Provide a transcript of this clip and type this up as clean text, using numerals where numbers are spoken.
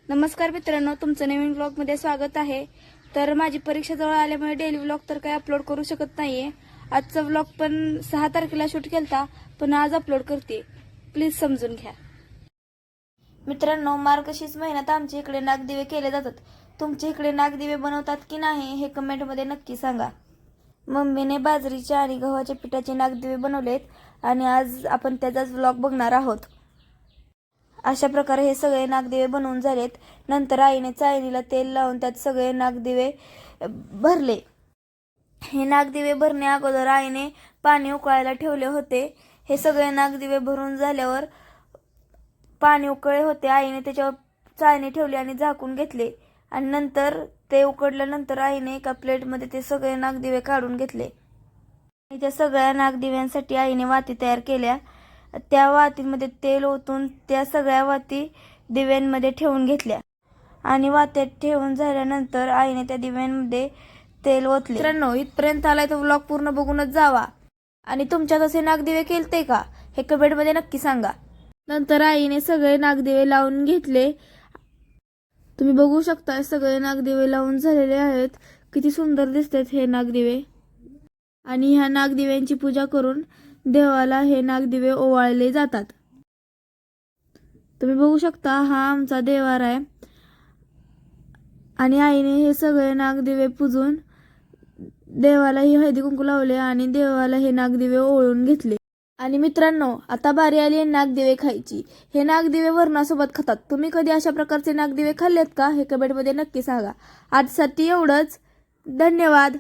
नमस्कार मित्रांनो, तुमचं नवीन व्लॉगमध्ये स्वागत आहे। तर माझी परीक्षा जवळ आल्यामुळे डेली व्लॉग तर काही अपलोड करू शकत नाहीये। आजचा व्लॉग पण 6 तारखेला शूट केलता, पण आज अपलोड करते, प्लीज समजून घ्या। मित्रांनो, मार्गशीर्ष महिन्यात आमच्या इकडे नागदिवे केले जातात। तुमच्या इकडे नागदिवे बनवतात की नाही हे कमेंटमध्ये नक्की सांगा। मम्मीने बाजरीच्या आणि गव्हाच्या पिठाचे नागदिवे बनवलेत आणि आज आपण त्याचाच व्लॉग बघणार आहोत। अशा प्रकारे हे सगळे नागदिवे बनवून झालेत। नंतर आईने चाळणीला तेल लावून त्यात सगळे नागदिवे भरले। हे नागदिवे भरण्या अगोदर आईने पाणी उकळायला ठेवले होते। हे सगळे नागदिवे भरून झाल्यावर पाणी उकळले होते, आईने त्याच्यावर चाळणी ठेवली आणि झाकून घेतले आणि नंतर ते उकडल्यानंतर आईने एका प्लेटमध्ये ते सगळे नागदिवे काढून घेतले। त्या सगळ्या नागदिव्यांसाठी आईने वाती तयार केल्या। त्या वातीमध्ये तेल ओतून त्या सगळ्या वाती दिव्यांमध्ये ठेवून घेतल्या आणि वात्यात ठेवून झाल्यानंतर आईने त्या दिव्यांमध्ये तेल ओतले। मित्रांनो, इथपर्यंत आलाय तर व्लॉग पूर्ण बघूनच जावा आणि तुमच्यात असे नागदिवे केलते का हे कमेंटमध्ये नक्की सांगा। नंतर आईने सगळे नागदिवे लावून घेतले। तुम्ही बघू शकता सगळे नागदिवे लावून झालेले आहेत। किती सुंदर दिसतात हे नागदिवे। आणि ह्या नागदिव्यांची पूजा करून देवाला हे नागदिवे ओवाळले जातात। तुम्ही बघू शकता हा आमचा देवार आहे आणि आईने हे सगळे नागदिवे पूजून देवाला ही हळदी कुंकू लावले आणि देवाला हे नागदिवे ओवाळून घेतले। आणि मित्रांनो, आता बारी आली आहे नागदिवे खायची। हे नागदिवे वरणासोबत खातात। तुम्ही कधी अशा प्रकारचे नागदिवे खाल्लेत का हे कमेंटमध्ये नक्की सांगा। आजसाठी एवढंच, धन्यवाद।